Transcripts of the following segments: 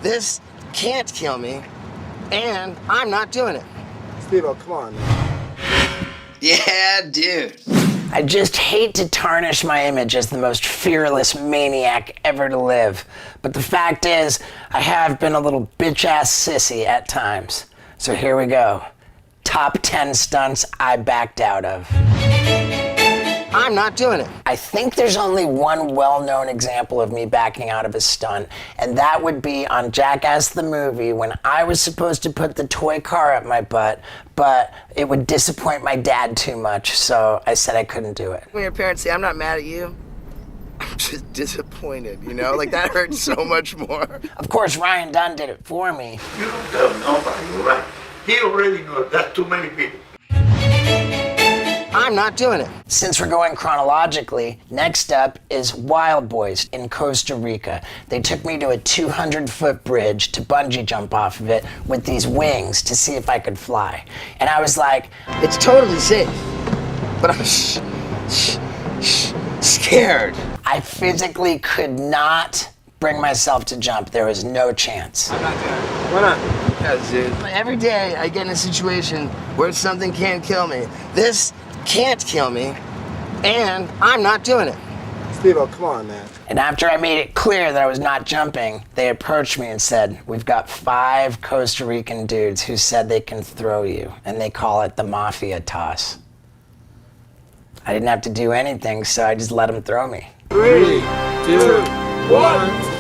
This can't kill me, and I'm not doing it. Steve-O, come on, man. Yeah, dude. I just hate to tarnish my image as the most fearless maniac ever to live. But the fact is, I have been a little bitch-ass sissy at times. So here we go. Top 10 stunts I backed out of. I'm not doing it. I think there's only one well-known example of me backing out of a stunt, and that would be on Jackass the movie when I was supposed to put the toy car up my butt, but it would disappoint my dad too much, so I said I couldn't do it. When your parents say, I'm not mad at you, I'm just disappointed, you know? Like, that hurts so much more. Of course, Ryan Dunn did it for me. You don't tell nobody, right? He already knows. That's too many people. I'm not doing it. Since we're going chronologically, next up is Wild Boys in Costa Rica. They took me to a 200-foot bridge to bungee jump off of it with these wings to see if I could fly. And I was like, it's totally safe, but I'm scared. I physically could not bring myself to jump. There was no chance. I'm not doing it. Why not? Because, dude, every day I get in a situation where something can't kill me. This can't kill me, and I'm not doing it. Steve-O, come on, man. And after I made it clear that I was not jumping, they approached me and said, we've got 5 Costa Rican dudes who said they can throw you, and they call it the mafia toss. I didn't have to do anything, so I just let them throw me. 3, 2, 1.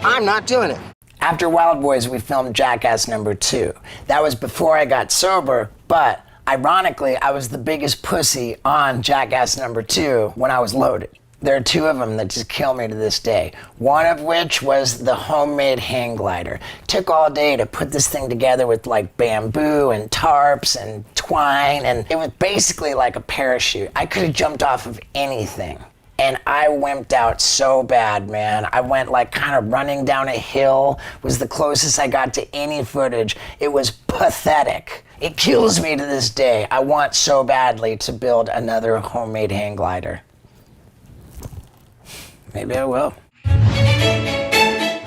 I'm not doing it. After Wild Boys, we filmed Jackass number 2. That was before I got sober, but ironically, I was the biggest pussy on Jackass number 2 when I was loaded. There are 2 of them that just kill me to this day. One of which was the homemade hang glider. Took all day to put this thing together with like bamboo and tarps and twine, and it was basically like a parachute. I could have jumped off of anything. And I wimped out so bad, man. I went like kind of running down a hill, was the closest I got to any footage. It was pathetic. It kills me to this day. I want so badly to build another homemade hang glider. Maybe I will.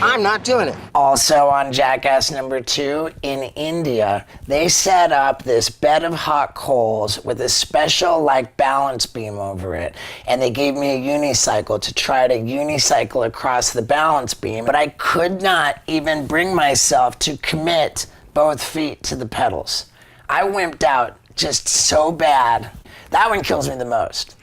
I'm not doing it. Also on Jackass number 2, in India, they set up this bed of hot coals with a special like balance beam over it. And they gave me a unicycle to try to unicycle across the balance beam, but I could not even bring myself to commit both feet to the pedals. I wimped out just so bad. That one kills me the most.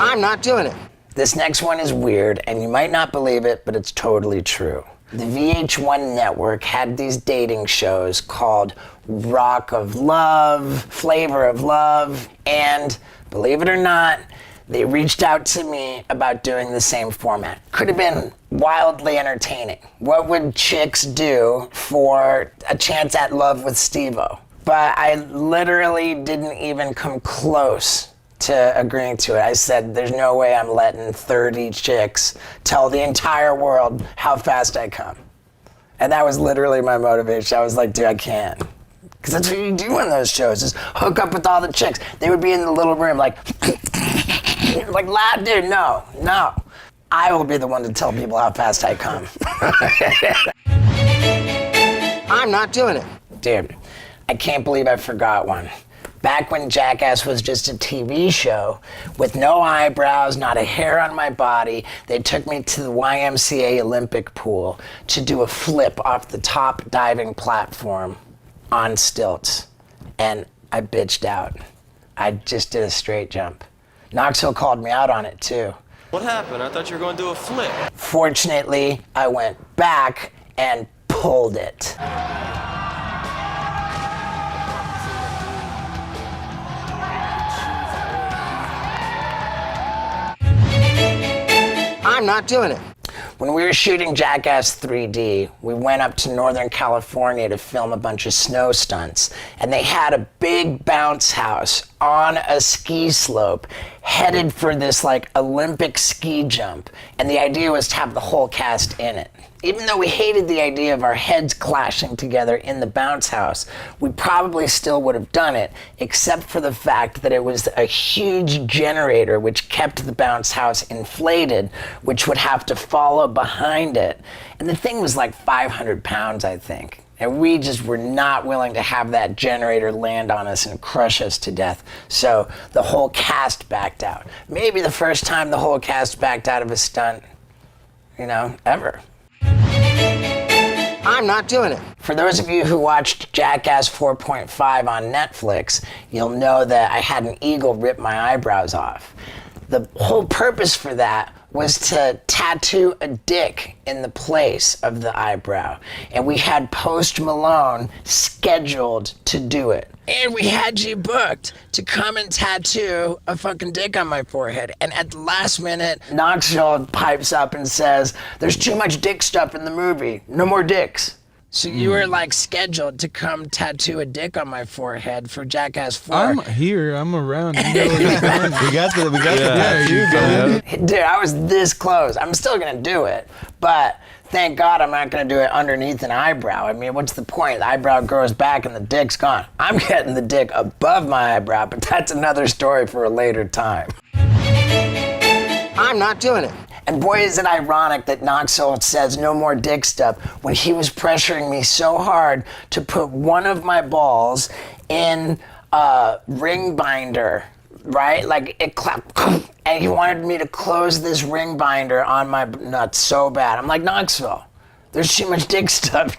I'm not doing it. This next one is weird, and you might not believe it, but it's totally true. The VH1 network had these dating shows called Rock of Love, Flavor of Love, and believe it or not, they reached out to me about doing the same format. Could have been wildly entertaining. What would chicks do for a chance at love with Steve-O? But I literally didn't even come close to agreeing to it. I said, there's no way I'm letting 30 chicks tell the entire world how fast I come. And that was literally my motivation. I was like, dude, I can't. Because that's what you do on those shows, is hook up with all the chicks. They would be in the little room like, like, loud, dude, no. I will be the one to tell people how fast I come. I'm not doing it. Dude, I can't believe I forgot one. Back when Jackass was just a TV show, with no eyebrows, not a hair on my body, they took me to the YMCA Olympic pool to do a flip off the top diving platform on stilts. And I bitched out. I just did a straight jump. Knoxville called me out on it too. What happened? I thought you were going to do a flip. Fortunately, I went back and pulled it. I'm not doing it. When we were shooting Jackass 3D, we went up to Northern California to film a bunch of snow stunts, and they had a big bounce house on a ski slope headed for this like Olympic ski jump, and the idea was to have the whole cast in it. Even though we hated the idea of our heads clashing together in the bounce house, we probably still would have done it, except for the fact that it was a huge generator which kept the bounce house inflated, which would have to follow behind it. And the thing was like 500 pounds, I think. And we just were not willing to have that generator land on us and crush us to death. So the whole cast backed out. Maybe the first time the whole cast backed out of a stunt, ever. I'm not doing it. For those of you who watched Jackass 4.5 on Netflix, you'll know that I had an eagle rip my eyebrows off. The whole purpose for that was to tattoo a dick in the place of the eyebrow. And we had Post Malone scheduled to do it. And we had you booked to come and tattoo a fucking dick on my forehead. And at the last minute, Knoxville pipes up and says, "There's too much dick stuff in the movie. No more dicks." So you were like scheduled to come tattoo a dick on my forehead for Jackass 4. I'm here. I'm around. You know what I'm saying? we got the tattoo. Dude, I was this close. I'm still gonna do it, but thank God I'm not gonna do it underneath an eyebrow. I mean, what's the point? The eyebrow grows back and the dick's gone. I'm getting the dick above my eyebrow, but that's another story for a later time. I'm not doing it. And boy, is it ironic that Knoxville says no more dick stuff when he was pressuring me so hard to put one of my balls in a ring binder, right? Like it clapped, and he wanted me to close this ring binder on my nuts so bad. I'm like, Knoxville, there's too much dick stuff.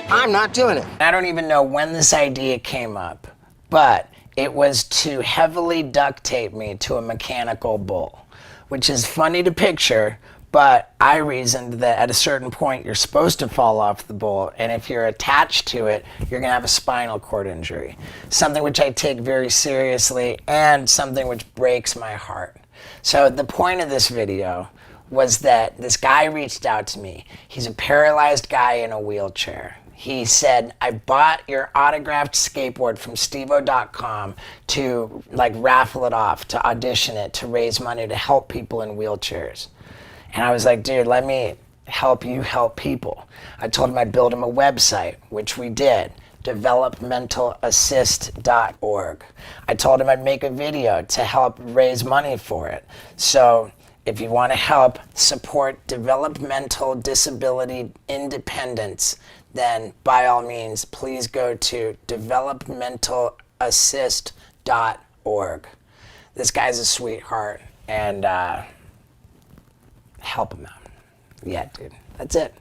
I'm not doing it. I don't even know when this idea came up, but it was to heavily duct tape me to a mechanical bull, which is funny to picture, but I reasoned that at a certain point you're supposed to fall off the bull, and if you're attached to it, you're gonna have a spinal cord injury. Something which I take very seriously and something which breaks my heart. So the point of this video was that this guy reached out to me. He's a paralyzed guy in a wheelchair. He said, "I bought your autographed skateboard from stevo.com to raffle it off, to audition it, to raise money to help people in wheelchairs." And I was like, dude, let me help you help people. I told him I'd build him a website, which we did, developmentalassist.org. I told him I'd make a video to help raise money for it. So if you want to help support developmental disability independence, then by all means, please go to developmentalassist.org. This guy's a sweetheart, and help him out. Yeah, dude. That's it.